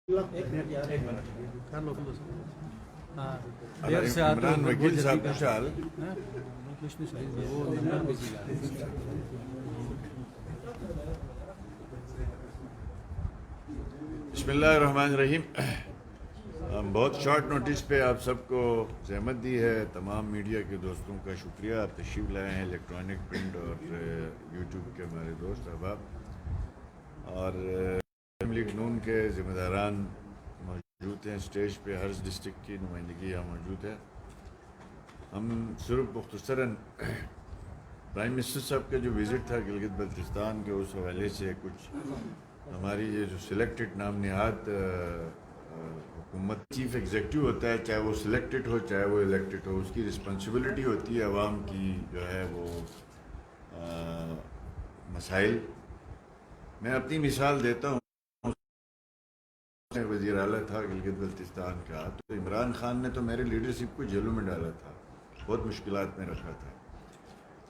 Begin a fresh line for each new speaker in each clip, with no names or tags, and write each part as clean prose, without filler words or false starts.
عمران وکیل صاحب خوشحال بسم اللہ الرحمن الرحیم. بہت شارٹ نوٹس پہ آپ سب کو زحمت دی ہے. تمام میڈیا کے دوستوں کا شکریہ, آپ تشریف لائے ہیں, الیکٹرانک پرنٹ اور یوٹیوب کے ہمارے دوست احباب, اور لیگ نون کے ذمہ داران موجود ہیں اسٹیج پہ. ہر ڈسٹرکٹ کی نمائندگی یہاں موجود ہے. ہم صرف مختصراً پرائم منسٹر صاحب کا جو وزٹ تھا گلگت بلتستان کے, اس حوالے سے کچھ ہماری یہ جو سلیکٹڈ نام نہاد حکومت, چیف ایگزیکٹو ہوتا ہے, چاہے وہ سلیکٹڈ ہو چاہے وہ الیکٹڈ ہو, اس کی رسپانسبلٹی ہوتی ہے عوام کی جو ہے وہ مسائل. میں اپنی مثال دیتا ہوں. وزیر اعلیٰ تھا گلگت بلتستان کا, تو عمران خان نے تو میرے لیڈرشپ کو جیلوں میں ڈالا تھا, بہت مشکلات میں رکھا تھا.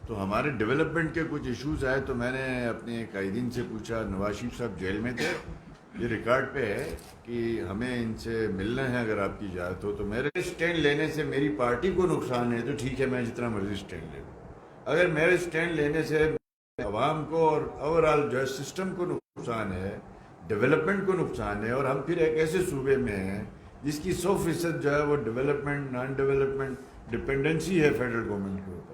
تو ہمارے ڈیولپمنٹ کے کچھ ایشوز آئے تو میں نے اپنے قائدین سے پوچھا. نواز شریف صاحب جیل میں تھے, یہ ریکارڈ پہ ہے کہ ہمیں ان سے ملنا ہے اگر آپ کی اجازت ہو. تو میرے اسٹینڈ لینے سے میری پارٹی کو نقصان ہے تو ٹھیک ہے, میں جتنا مرضی اسٹینڈ لے لوں. اگر میرے اسٹینڈ لینے سے عوام کو اور اوور آل جو ہے سسٹم کو نقصان ہے, ڈیولپمنٹ کو نقصان ہے, اور ہم پھر ایک ایسے صوبے میں ہیں جس کی 100% جو ہے وہ ڈیولپمنٹ نان ڈیولپمنٹ ڈپینڈنسی ہے فیڈرل گورنمنٹ کے اوپر.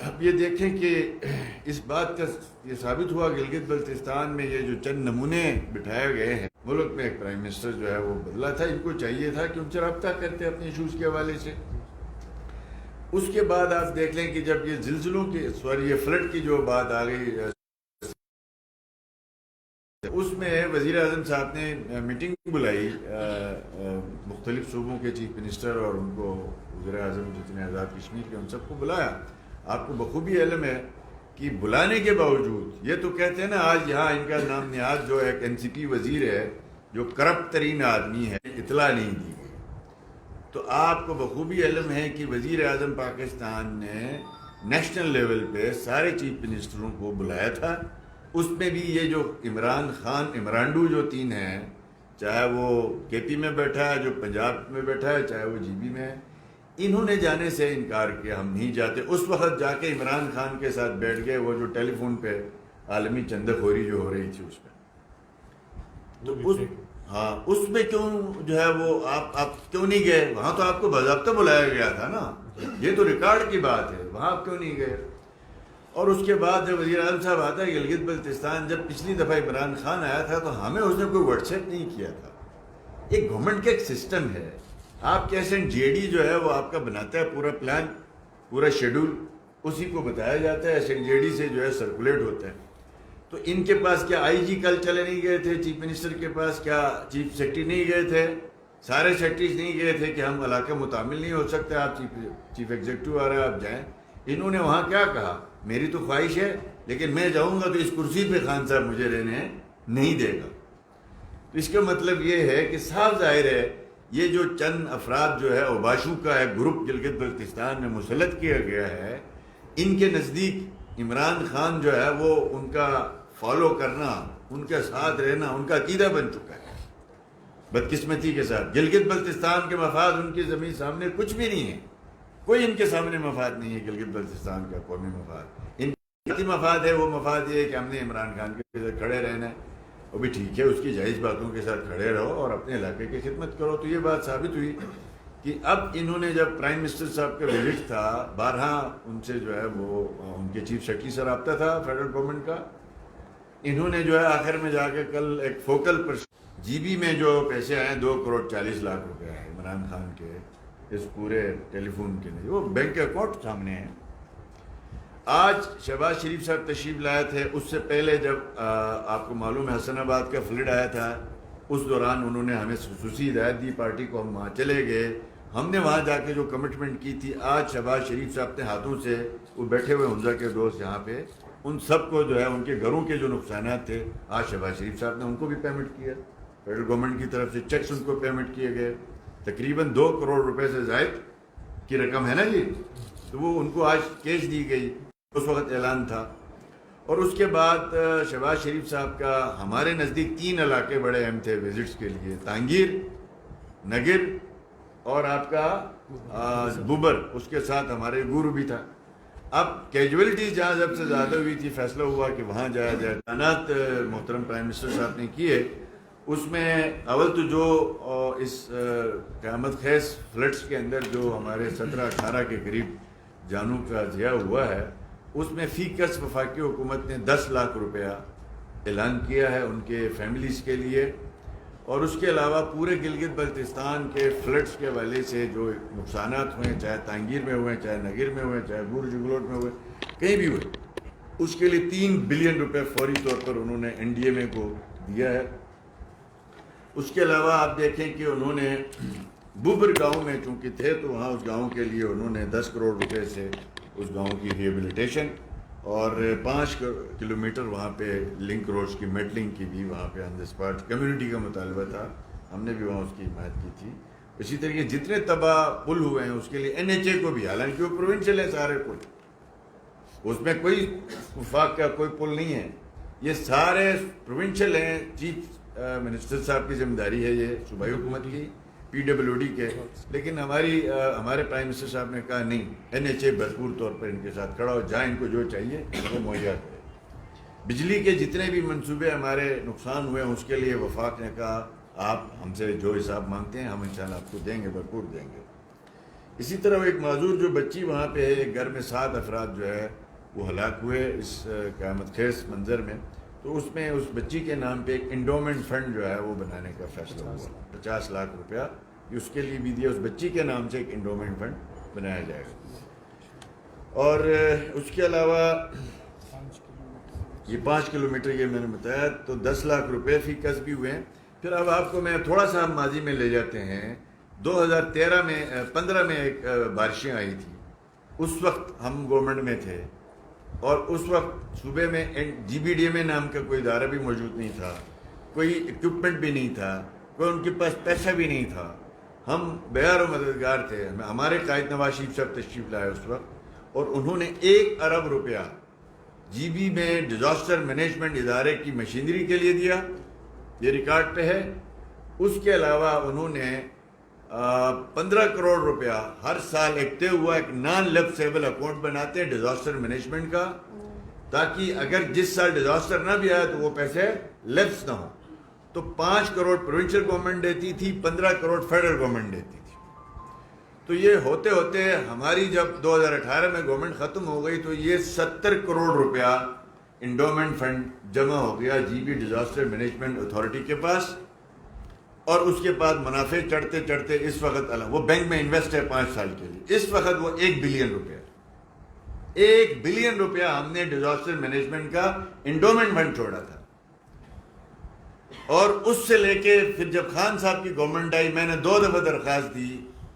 اب یہ دیکھیں کہ اس بات کا یہ ثابت ہوا گلگت بلتستان میں یہ جو چند نمونے بٹھائے گئے ہیں, ملک میں ایک پرائم منسٹر جو ہے وہ بدلا تھا. ان کو چاہیے تھا کہ ان سے رابطہ کرتے اپنے ایشوز کے حوالے سے. اس کے بعد آپ دیکھ لیں کہ جب یہ زلزلوں کی یہ فلڈ کی جو بات آ گئی, اس میں وزیر اعظم صاحب نے میٹنگ بلائی مختلف صوبوں کے چیف منسٹر اور ان کو وزیر اعظم جتنے آزاد کشمیر کے ان سب کو بلایا. آپ کو بخوبی علم ہے کہ بلانے کے باوجود یہ تو کہتے ہیں نا, آج یہاں ان کا نام نہاد جو ایک این سی پی وزیر ہے جو کرپٹ ترین آدمی ہے, اطلاع نہیں دی گئی. تو آپ کو بخوبی علم ہے کہ وزیر اعظم پاکستان نے نیشنل لیول پہ سارے چیف منسٹروں کو بلایا تھا. اس میں بھی یہ جو عمران خان عمرانڈو جو تین ہیں, چاہے وہ کے پی میں بیٹھا ہے, جو پنجاب میں بیٹھا ہے, چاہے وہ جی بی میں ہے, انہوں نے جانے سے انکار کیا, ہم نہیں جاتے. اس وقت جا کے عمران خان کے ساتھ بیٹھ گئے, وہ جو ٹیلی فون پہ عالمی چندہ خوری جو ہو رہی تھی اس میں. تو اس میں کیوں جو ہے وہ آپ کیوں نہیں گئے وہاں؟ تو آپ کو باضابطہ بلایا گیا تھا نا, یہ تو ریکارڈ کی بات ہے. وہاں آپ کیوں نہیں گئے؟ اور اس کے بعد جب وزیر اعظم صاحب آتا ہے گلگت بلتستان, جب پچھلی دفعہ عمران خان آیا تھا تو ہمیں اس نے کوئی واٹس ایپ نہیں کیا تھا. ایک گورنمنٹ کا ایک سسٹم ہے, آپ کے ایس این جے ڈی جو ہے وہ آپ کا بناتا ہے پورا پلان, پورا شیڈول, اسی کو بتایا جاتا ہے, ایس این جے ڈی سے جو ہے سرکولیٹ ہوتا ہے. تو ان کے پاس کیا آئی جی کل چلے نہیں گئے تھے چیف منسٹر کے پاس؟ کیا چیف سیکرٹری نہیں گئے تھے؟ سارے سیکرٹریز نہیں گئے تھے کہ ہم علاقہ متعامل نہیں ہو سکتے, آپ چیف ایگزیکٹو آ رہا ہے آپ جائیں. انہوں نے وہاں کیا کہا, میری تو خواہش ہے لیکن میں جاؤں گا تو اس کرسی پہ خان صاحب مجھے رہنے نہیں دے گا. تو اس کا مطلب یہ ہے کہ صاف ظاہر ہے یہ جو چند افراد جو ہے اوباشو کا ایک گروپ گلگت بلتستان میں مسلط کیا گیا ہے, ان کے نزدیک عمران خان جو ہے وہ ان کا فالو کرنا, ان کے ساتھ رہنا ان کا عقیدہ بن چکا ہے. بدقسمتی کے ساتھ گلگت بلتستان کے مفاد ان کے زمین سامنے کچھ بھی نہیں ہے, کوئی ان کے سامنے مفاد نہیں ہے گلگت بلتستان کا قومی مفاد. ان کا مفاد ہے, وہ مفاد یہ ہے کہ ہم نے عمران خان کے ساتھ کھڑے رہنا ہے. وہ بھی ٹھیک ہے, اس کی جائز باتوں کے ساتھ کھڑے رہو اور اپنے علاقے کی خدمت کرو. تو یہ بات ثابت ہوئی کہ اب انہوں نے جب پرائم منسٹر صاحب کا وزٹ تھا, بارہا ان سے جو ہے وہ ان کے چیف سیکرٹری سے رابطہ تھا فیڈرل گورنمنٹ کا, انہوں نے جو ہے آخر میں جا کے کل ایک فوکل پر جی بی میں جو پیسے آئے 2.40 کروڑ روپے آئے عمران خان کے اس پورے ٹیلی فون کے لیے, وہ بینک کے اکاؤنٹ سامنے ہیں. آج شہباز شریف صاحب تشریف لائے تھے, اس سے پہلے جب آپ کو معلوم ہے حسن آباد کا فلڈ آیا تھا, اس دوران انہوں نے ہمیں خصوصی ہدایت دی پارٹی کو, ہم وہاں چلے گئے, ہم نے وہاں جا کے جو کمٹمنٹ کی تھی. آج شہباز شریف صاحب اپنے ہاتھوں سے, وہ بیٹھے ہوئے حمزہ کے دوست یہاں پہ, ان سب کو جو ہے ان کے گھروں کے جو نقصانات تھے, آج شہباز شریف صاحب نے ان کو بھی پیمنٹ کیا. فیڈرل گورنمنٹ کی طرف سے چیکس ان کو پیمنٹ کیے گئے, تقریباً 2 کروڑ روپے سے زائد کی رقم ہے نا جی. تو وہ ان کو آج کیش دی گئی, اس وقت اعلان تھا. اور اس کے بعد شہباز شریف صاحب کا ہمارے نزدیک 3 علاقے بڑے اہم تھے وزٹس کے لیے، تانگیر، نگر اور آپ کا بوبر، اس کے ساتھ ہمارے گورو بھی تھا۔ اب کیجولیٹیز جہاں سب سے زیادہ ہوئی تھی، فیصلہ ہوا کہ وہاں جایا جائے۔ اعلانات محترم پرائم منسٹر صاحب نے کیے، اس میں اول تو جو اس قیامت خیز فلڈس کے اندر جو ہمارے 17-18 کے قریب جانوں کا ضیاع ہوا ہے، اس میں فی کس وفاقی حکومت نے 10 لاکھ روپیہ اعلان کیا ہے ان کے فیملیز کے لیے، اور اس کے علاوہ پورے گلگت بلتستان کے فلڈس کے حوالے سے جو نقصانات ہوئے، چاہے تانگیر میں ہوئے، چاہے نگر میں ہوئے، چاہے گور جگلوٹ میں ہوئے، کہیں بھی ہوئے، اس کے لیے 3 بلین روپے فوری طور پر انہوں نے این ڈی ایم اے کو دیا ہے۔ اس کے علاوہ آپ دیکھیں کہ انہوں نے بوبر گاؤں میں چونکہ تھے تو وہاں اس گاؤں کے لیے انہوں نے 10 کروڑ روپے سے اس گاؤں کی ریہیبلیٹیشن اور 5 کلومیٹر وہاں پہ لنک روڈز کی میٹلنگ کی بھی وہاں پہ آن دی اسپاٹ کمیونٹی کا مطالبہ تھا، ہم نے بھی وہاں اس کی حمایت کی تھی۔ اسی طریقے جتنے تباہ پل ہوئے ہیں اس کے لیے این ایچ اے کو بھی، حالانکہ وہ پروونشل ہے سارے پل، اس میں کوئی وفاق کا کوئی پل نہیں ہے، یہ سارے پروونشل ہیں۔ چیف منسٹر صاحب کی ذمہ داری ہے یہ صوبائی حکومت کی، پی ڈبلیو ڈی کے، لیکن ہمارے پرائم منسٹر صاحب نے کہا نہیں، این ایچ اے بھرپور طور پر ان کے ساتھ کھڑا ہو، جہاں ان کو جو چاہیے وہ مہیا کرے۔ بجلی کے جتنے بھی منصوبے ہمارے نقصان ہوئے ہیں اس کے لیے وفاق نے کہا آپ ہم سے جو حساب مانگتے ہیں ہم انشاءاللہ آپ کو دیں گے، بھرپور دیں گے۔ اسی طرح ایک معذور جو بچی وہاں پہ ہے، ایک گھر میں 7 افراد جو ہے وہ ہلاک ہوئے اس قیامت خیز منظر میں، تو اس میں اس بچی کے نام پہ ایک انڈومنٹ فنڈ جو ہے وہ بنانے کا فیصلہ ہوا، 50 لاکھ روپیہ اس کے لیے بھی دیا، اس بچی کے نام سے ایک انڈومنٹ فنڈ بنایا جائے گا۔ اور اس کے علاوہ یہ 5 کلومیٹر یہ میں نے بتایا، تو 10 لاکھ روپے فی کس بھی ہوئے ہیں۔ پھر اب آپ کو میں تھوڑا سا ماضی میں لے جاتے ہیں، 2015 میں ایک بارشیں آئی تھی، اس وقت ہم گورنمنٹ میں تھے اور اس وقت صوبے میں جی بی ڈی ایم اے نام کا کوئی ادارہ بھی موجود نہیں تھا، کوئی اکوپمنٹ بھی نہیں تھا، کوئی ان کے پاس پیسہ بھی نہیں تھا، ہم بیار و مددگار تھے۔ ہمارے قائد نواز شریف صاحب تشریف لائے اس وقت، اور انہوں نے 1 ارب روپیہ جی بی میں ڈیزاسٹر مینجمنٹ ادارے کی مشینری کے لیے دیا، یہ ریکارڈ پہ ہے۔ اس کے علاوہ انہوں نے 15 کروڑ روپیہ ہر سال ایک طے ہوا ایک نان لیپسیبل اکاؤنٹ بناتے ہیں ڈیزاسٹر مینجمنٹ کا، تاکہ اگر جس سال ڈیزاسٹر نہ بھی آیا تو وہ پیسے لیپس نہ ہوں۔ تو 5 کروڑ پروونشل گورنمنٹ دیتی تھی، 15 کروڑ فیڈرل گورنمنٹ دیتی تھی۔ تو یہ ہوتے ہوتے ہماری جب 2018 میں گورنمنٹ ختم ہو گئی تو یہ 70 کروڑ روپیہ انڈومنٹ فنڈ جمع ہو گیا G B disaster management authority کے پاس، اور اس کے بعد منافع چڑھتے چڑھتے اس وقت وہ بینک میں انویسٹ ہے 5 سال کے لیے، اس وقت وہ 1 بلین روپیہ 1 بلین روپیہ ہم نے ڈیزاسٹر مینجمنٹ کا انڈومنٹ فنڈ چھوڑا تھا۔ اور اس سے لے کے پھر جب خان صاحب کی گورنمنٹ آئی، میں نے 2 دفعہ درخواست دی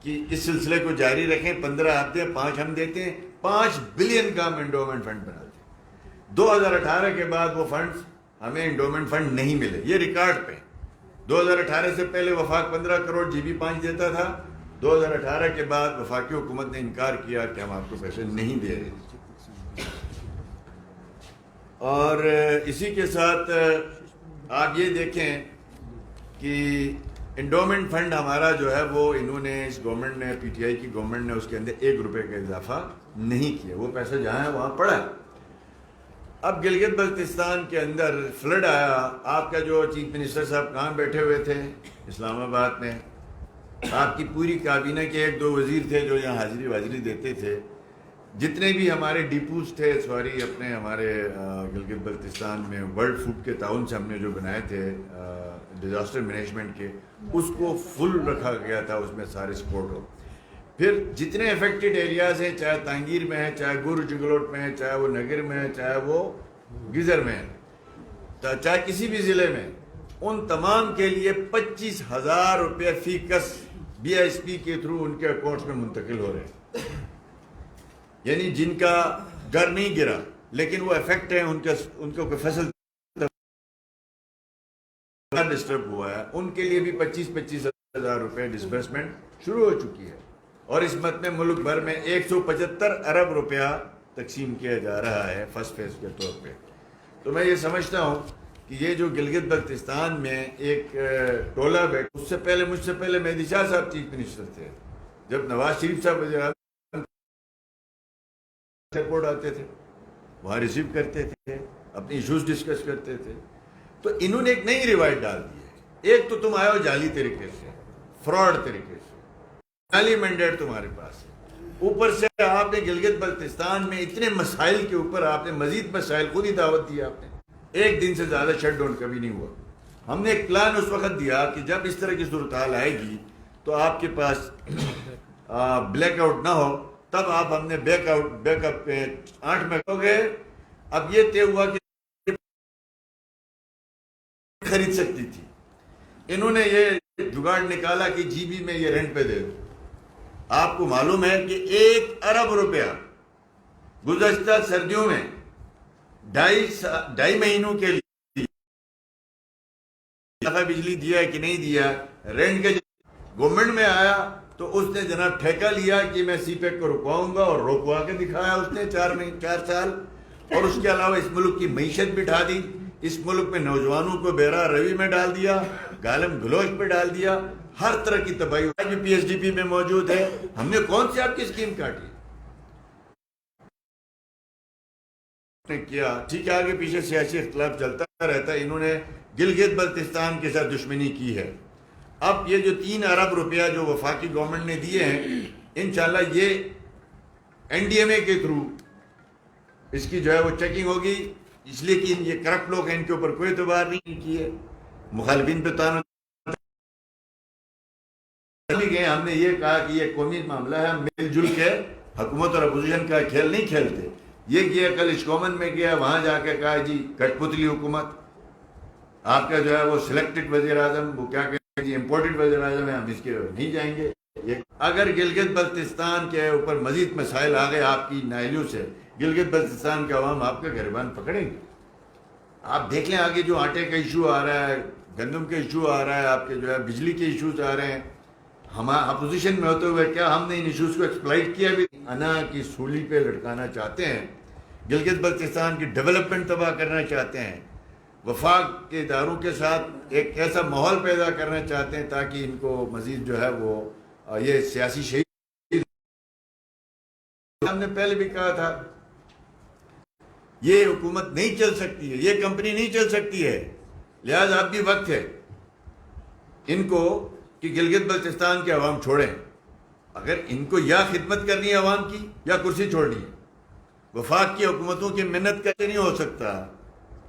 کہ اس سلسلے کو جاری رکھیں، 15 آپ دیں، 5 ہم دیتے ہیں، 5 بلین کا ہم انڈومنٹ فنڈ بناتے ہیں۔ 2018 کے بعد وہ فنڈز ہمیں انڈومنٹ فنڈ نہیں ملے، یہ ریکارڈ پہ۔ 2018 سے پہلے وفاق 15 کروڑ جی بی 5 دیتا تھا، 2018 کے بعد وفاقی حکومت نے انکار کیا کہ ہم آپ کو پیسے نہیں دے رہے۔ اور اسی کے ساتھ آپ یہ دیکھیں کہ انڈومنٹ فنڈ ہمارا جو ہے وہ انہوں نے اس گورنمنٹ نے، پی ٹی آئی کی گورنمنٹ نے اس کے اندر 1 روپے کا اضافہ نہیں کیا، وہ پیسہ جہاں ہے وہاں پڑا ہے۔ اب گلگت بلتستان کے اندر فلڈ آیا، آپ کا جو چیف منسٹر صاحب کہاں بیٹھے ہوئے تھے اسلام آباد میں، آپ کی پوری کابینہ کے 1-2 وزیر تھے جو یہاں حاضری واضری دیتے تھے، جتنے بھی ہمارے ڈیپوز تھے اپنے ہمارے گلگت بلتستان میں ورلڈ فوڈ کے تعاون سے ہم نے جو بنائے تھے ڈیزاسٹر مینجمنٹ کے، اس کو فل رکھا گیا تھا، اس میں سارے سپورٹ ہو۔ پھر جتنے افیکٹڈ ایریاز ہیں، چاہے تانگیر میں ہے، چاہے گور جنگلوٹ میں ہے، چاہے وہ نگر میں ہے، چاہے وہ گزر میں ہے، چاہے کسی بھی ضلع میں، ان تمام کے لیے 25,000 روپے فی کس بی ایس پی کے تھرو ان کے اکاؤنٹس میں منتقل ہو رہے ہیں۔ یعنی جن کا گھر نہیں گرا لیکن وہ افیکٹ ہیں، ان کو کوئی فصل ڈسٹرب ہوا ہے، ان کے لیے بھی 25,000 روپے ڈسبرسمنٹ شروع ہو چکی ہے۔ اور اس مت میں ملک بھر میں 175 ارب روپیہ تقسیم کیا جا رہا ہے فرسٹ فیز کے طور پہ۔ تو میں یہ سمجھتا ہوں کہ یہ جو گلگت بلتستان میں ایک ٹولہ بیٹھ، اس سے پہلے مجھ سے پہلے مہدی شاہ صاحب چیف منسٹر تھے، جب نواز شریف صاحب وزیر اعظم ایئرپورٹ آتے تھے وہاں ریسیو کرتے تھے، اپنی ایشوز ڈسکس کرتے تھے. تو انہوں نے ایک نئی روایت ڈال دی ہے. ایک تو تم آئے ہو جعلی طریقے سے، فراڈ طریقے سے، جعلی مینڈیٹ تمہارے پاس ہے. اوپر سے آپ نے گلگت بلتستان میں اتنے مسائل کے اوپر آپ نے مزید مسائل خود ہی دعوت دی. آپ نے ایک دن سے زیادہ شٹ ڈاؤن کبھی نہیں ہوا. ہم نے ایک پلان اس وقت دیا کہ جب اس طرح کی صورتحال آئے گی تو آپ کے پاس بلیک آؤٹ نہ ہو، تب آپ ہم نے بیک اپ پہ 8 میں ہو گئے. اب یہ طے ہوا کہ خرید سکتی تھی. انہوں نے یہ جگاڑ نکالا کہ جی بی میں یہ رینٹ پہ دے دو. آپ کو معلوم ہے کہ 1 ارب روپیہ گزشتہ سردیوں میں 2.5 مہینوں کے لیے بجلی دیا ہے کہ نہیں دیا. رینٹ کے گورنمنٹ میں آیا تو اس نے جناب ٹھیکہ لیا کہ میں سی پیک کو رکواؤں گا، اور روکوا کے دکھایا اس نے 4 سال. اور اس کے علاوہ اس ملک کی معیشت بٹھا دی، اس ملک میں نوجوانوں کو بیرا روی میں ڈال دیا، گالم گلوچ پہ ڈال دیا، ہر طرح کی تباہی. آج بھی پی ایس ڈی پی میں موجود ہے. ہم نے کون سی آپ کی اسکیم کاٹی کیا؟ ٹھیک ہے آگے پیچھے سیاسی اختلاف چلتا رہتا ہے. انہوں نے گلگت بلتستان کے ساتھ دشمنی کی ہے. اب یہ جو 3 ارب روپیہ جو وفاقی گورنمنٹ نے دیے ہیں، انشاءاللہ یہ این ڈی ایم اے کے تھرو اس کی جو ہے وہ چیکنگ ہوگی، اس لیے کہ یہ کرپٹ لوگ ہیں، ان کے اوپر کوئی اعتبار نہیں کیے. مخالفین پہ تانا گئے. ہم نے یہ کہا کہ یہ قومی معاملہ ہے، مل جل کے حکومت اور اپوزیشن کا کھیل نہیں کھیلتے. یہ گیا کل اسکومن میں گیا، وہاں جا کے کہا جی کٹ پتلی حکومت، آپ کا جو ہے وہ سلیکٹڈ وزیر اعظم، وہ کیا کہتے ہیں جی امپورٹڈ وزیر اعظم ہے، ہم اس کے نہیں جائیں گے. اگر گلگت بلتستان کے اوپر مزید مسائل آ گئے آپ کی نااہلیوں سے، گلگت بلتستان کے عوام آپ کا گریبان پکڑیں گے. آپ دیکھ لیں آگے جو آٹے کا ایشو آ رہا ہے، گندم کا ایشو آ رہا ہے، آپ کے جو ہے بجلی کے ایشوز آ رہے ہیں. ہم اپوزیشن میں ہوتے ہوئے کیا ہم نے ان ایشوز کو ایکسپلائٹ کیا بھی؟ انا کی سولی پہ لٹکانا چاہتے ہیں، گلگت بلتستان کی ڈیولپمنٹ تباہ کرنا چاہتے ہیں، وفاق کے اداروں کے ساتھ ایک ایسا ماحول پیدا کرنا چاہتے ہیں تاکہ ان کو مزید جو ہے وہ یہ سیاسی شہید. ہم نے پہلے بھی کہا تھا یہ حکومت نہیں چل سکتی ہے، یہ کمپنی نہیں چل سکتی ہے. لہذا اب بھی وقت ہے ان کو کہ گلگت بلتستان کے عوام چھوڑیں. اگر ان کو یا خدمت کرنی ہے عوام کی یا کرسی چھوڑنی ہے. وفاق کی حکومتوں کی منت کرتے نہیں ہو سکتا.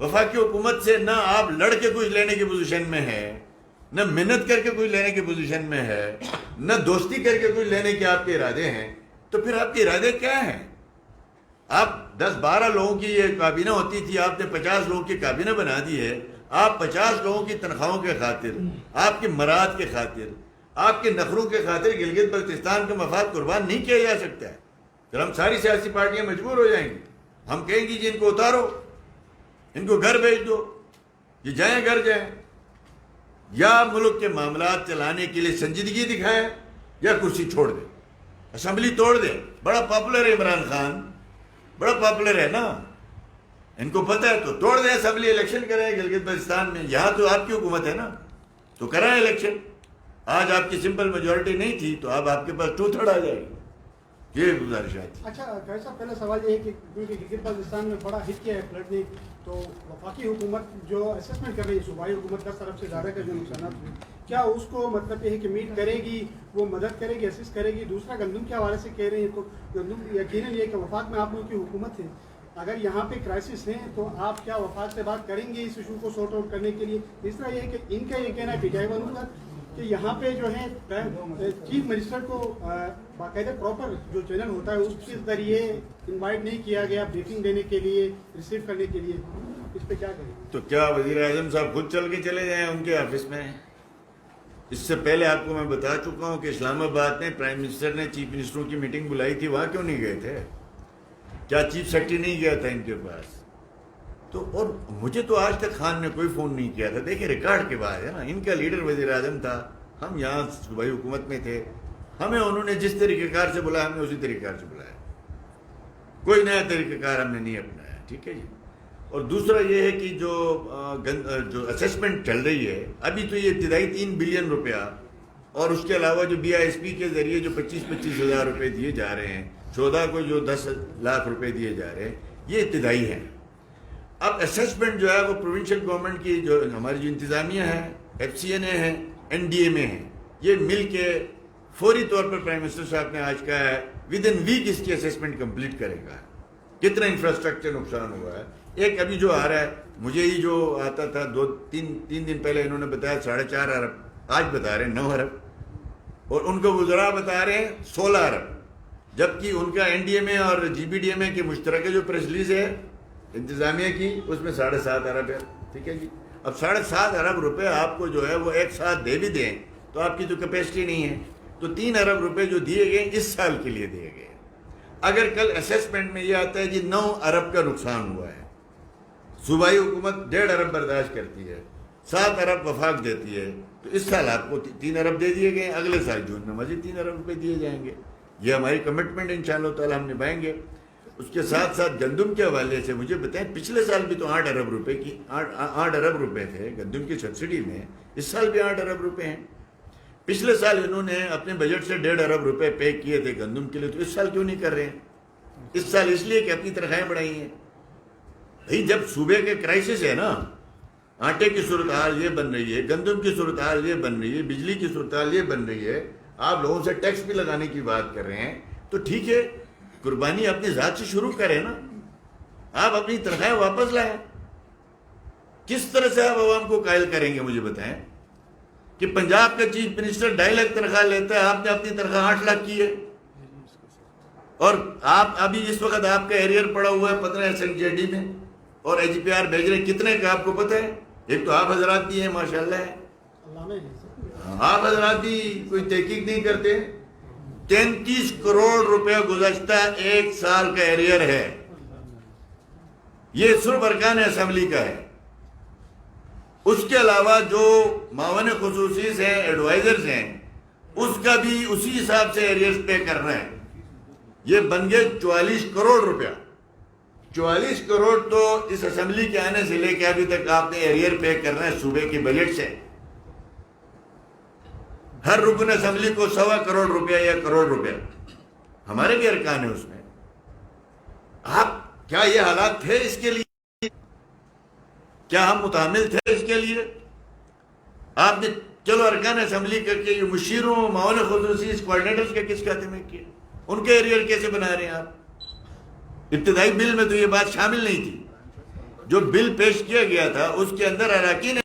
وفاقی حکومت سے نہ آپ لڑ کے کچھ لینے کی پوزیشن میں ہے، نہ منت کر کے کچھ لینے کی پوزیشن میں ہے، نہ دوستی کر کے کچھ لینے کے آپ کے ارادے ہیں. تو پھر آپ کے ارادے کیا ہیں؟ آپ 10-12 لوگوں کی یہ کابینہ ہوتی تھی، آپ نے 50 لوگوں کی کابینہ بنا دی ہے. آپ 50 لوگوں کی تنخواہوں کے خاطر، آپ کے مراد کے خاطر، آپ کے نخروں کے خاطر گلگت بلتستان کا مفاد قربان نہیں کیا جا سکتا ہے. پھر ہم ساری سیاسی پارٹیاں مجبور ہو جائیں گی. ہم کہیں گی جی ان کو اتارو، ان کو گھر بھیج دو، یہ جائیں گھر جائیں. یا ملک کے معاملات چلانے کے لیے سنجیدگی دکھائیں یا کرسی چھوڑ دیں، اسمبلی توڑ دیں. بڑا پاپولر ہے عمران خان، بڑا پاپولر ہے نا، ان کو پتہ ہے. تو توڑ دیں اسمبلی، الیکشن کریں گلگت بلتستان میں. یہاں تو آپ کی حکومت ہے نا، تو کرائیں الیکشن. آج آپ کی سمپل میجورٹی نہیں تھی تو اب آپ کے پاس 2/3 آ جائے گی. یہ گزارشات.
اچھا قائد صاحب، پہلا سوال یہ ہے کہ کیونکہ گلگت بلتستان میں بڑا ہٹ کیا ہے فلڈ نے، تو وفاقی حکومت جو اسسمنٹ کر رہی ہے، صوبائی حکومت 10 ارب سے زیادہ کا جو نقصانات ہوئے، کیا اس کو مطلب یہ ہے کہ میٹ کرے گی، وہ مدد کرے گی، اسسٹ کرے گی؟ دوسرا گندم کے حوالے سے کہہ رہے ہیں تو گندم یقیناً یہ کہ وفاق میں آپ لوگوں کی حکومت ہے، اگر یہاں پہ کرائسس ہیں تو آپ کیا وفاق سے بات کریں گے اس ایشو کو سارٹ آؤٹ کرنے کے لیے؟ اس طرح یہ ہے کہ ان کا یہ کہنا ہے پی ٹی آئی والوں کا کہ یہاں پہ جو ہے چیف منسٹر کو باقاعدہ پراپر جو چینل ہوتا ہے اس کے ذریعے انوائٹ نہیں کیا گیا بریفنگ دینے کے لیے، ریسیو کرنے کے لیے. اس پہ کیا کریں؟
تو کیا وزیر اعظم صاحب خود چل کے چلے جائیں ان کے آفس میں؟ اس سے پہلے آپ کو میں بتا چکا ہوں کہ اسلام آباد میں پرائم منسٹر نے چیف منسٹروں کی میٹنگ بلائی تھی، وہاں کیوں نہیں گئے تھے؟ کیا چیف سیکرٹری نہیں گیا تھا ان کے پاس؟ تو اور مجھے تو آج تک خان نے کوئی فون نہیں کیا تھا. دیکھیں ریکارڈ کے بعد ہے نا، ان کا لیڈر وزیر اعظم تھا، ہم یہاں صوبائی حکومت میں تھے، ہمیں انہوں نے جس طریقہ کار سے بلایا ہم نے اسی طریقہ کار سے بلایا، کوئی نیا طریقہ کار ہم نے نہیں اپنایا. ٹھیک ہے جی. اور دوسرا یہ ہے کہ جو اسیسمنٹ چل رہی ہے ابھی تو یہ ابتدائی 3 بلین روپیہ اور اس کے علاوہ جو BISP کے ذریعے جو 25 ہزار روپے دیے جا رہے ہیں، 14 کو جو 10 لاکھ روپے دیے جا رہے ہیں، یہ ابتدائی ہیں. اب اسیسمنٹ جو ہے وہ پروونشل گورنمنٹ کی جو ہماری جو انتظامیہ ہے، FCNA ہے، NDMA ہے، یہ مل کے فوری طور پر پرائم منسٹر صاحب نے آج کہا ہے ود ان ویک اس کی اسیسمنٹ کمپلیٹ کرے گا. کتنا انفراسٹرکچر نقصان ہوا ہے. ایک ابھی جو آ رہا ہے، مجھے ہی جو آتا تھا 2-3 دن پہلے انہوں نے بتایا 4.5 ارب، آج بتا رہے ہیں 9 ارب، اور ان کو وزراء بتا رہے ہیں 16 ارب، جبکہ ان کا NDMA اور GBDMA کے مشترکہ جو پریس ریلیز ہے انتظامیہ کی، اس میں 7.5 ارب ہے. ٹھیک ہے جی. اب 7.5 ارب روپے آپ کو جو ہے وہ ایک ساتھ دے بھی دیں تو آپ کی تو کیپیسٹی نہیں ہے. تو 3 ارب روپے جو دیے گئے اس سال کے لیے دیے گئے. اگر کل اسیسمنٹ میں یہ آتا ہے جی 9 ارب کا نقصان ہوا ہے، صوبائی حکومت 1.5 ارب برداشت کرتی ہے، 7 ارب وفاق دیتی ہے، تو اس سال آپ کو 3 ارب دے دیے گئے، اگلے سال جون میں مزید 3 ارب روپے دیے جائیں گے. یہ ہماری کمٹمنٹ انشاءاللہ تعالی ہم نبھائیں گے. اس کے ساتھ ساتھ گندم کے حوالے سے مجھے بتائیں، پچھلے سال بھی تو 8 ارب روپے تھے گندم کی سبسڈی میں، اس سال بھی 8 ارب روپے ہیں. پچھلے سال انہوں نے اپنے بجٹ سے 1.5 ارب روپے پے کیے تھے گندم کے لیے، تو اس سال کیوں نہیں کر رہے ہیں؟ اس سال اس لیے کہ اپنی تنخواہیں بڑھائی ہیں. بھائی جب صوبے کے کرائسس ہے نا، آٹے کی صورتحال یہ بن رہی ہے، گندم کی صورتحال یہ بن رہی ہے، بجلی کی صورتحال یہ بن رہی ہے، آپ لوگوں سے ٹیکس بھی لگانے کی بات کر رہے ہیں، تو ٹھیک ہے قربانی اپنی ذات سے شروع کریں نا. آپ اپنی تنخواہیں واپس لائیں. کس طرح سے آپ عوام کو قائل کریں گے مجھے بتائیں کہ پنجاب کا چیف منسٹر 2.5 لاکھ تنخواہ لیتا ہے، آپ نے اپنی تنخواہ 8 لاکھ کی ہے، اور آپ ابھی اس وقت آپ کا ایریئر پڑا ہوا ہے 15 SNJD میں، اور AGPR بھیج رہے ہیں کتنے کا آپ کو پتہ ہے؟ ایک تو آپ حضرات بھی ہیں ماشاءاللہ ہے، آپ حضرات بھی کوئی تحقیق نہیں کرتے. 33 کروڑ روپے گزشتہ 1 سال کا ایریئر ہے. یہ صرف ارکان اسمبلی کا ہے. اس کے علاوہ جو معاون خصوصی ہیں، ایڈوائزرز ہیں، اس کا بھی اسی حساب سے ایریئرز پے کرنا ہے. یہ بن گئے 44 کروڑ روپیہ. 44 کروڑ تو اس اسمبلی کے آنے سے لے کے ابھی تک آپ نے ایریئر پے کرنا ہے صوبے کی بجٹ سے. ہر رکن اسمبلی کو 1.25 کروڑ روپیہ یا کروڑ روپیہ، ہمارے بھی ارکان ہیں اس میں. آپ کیا یہ حالات تھے اس کے لیے؟ کیا ہم متحمل تھے اس کے لیے؟ آپ نے چلو ارکان اسمبلی کر کے یہ مشیروں، معاون خصوصی، کوارڈینیٹرز کے کس کھاتے میں کیے؟ ان کے ایریئر کیسے بنا رہے ہیں آپ؟ ابتدائی بل میں تو یہ بات شامل نہیں تھی. جو بل پیش کیا گیا تھا اس کے اندر اراکین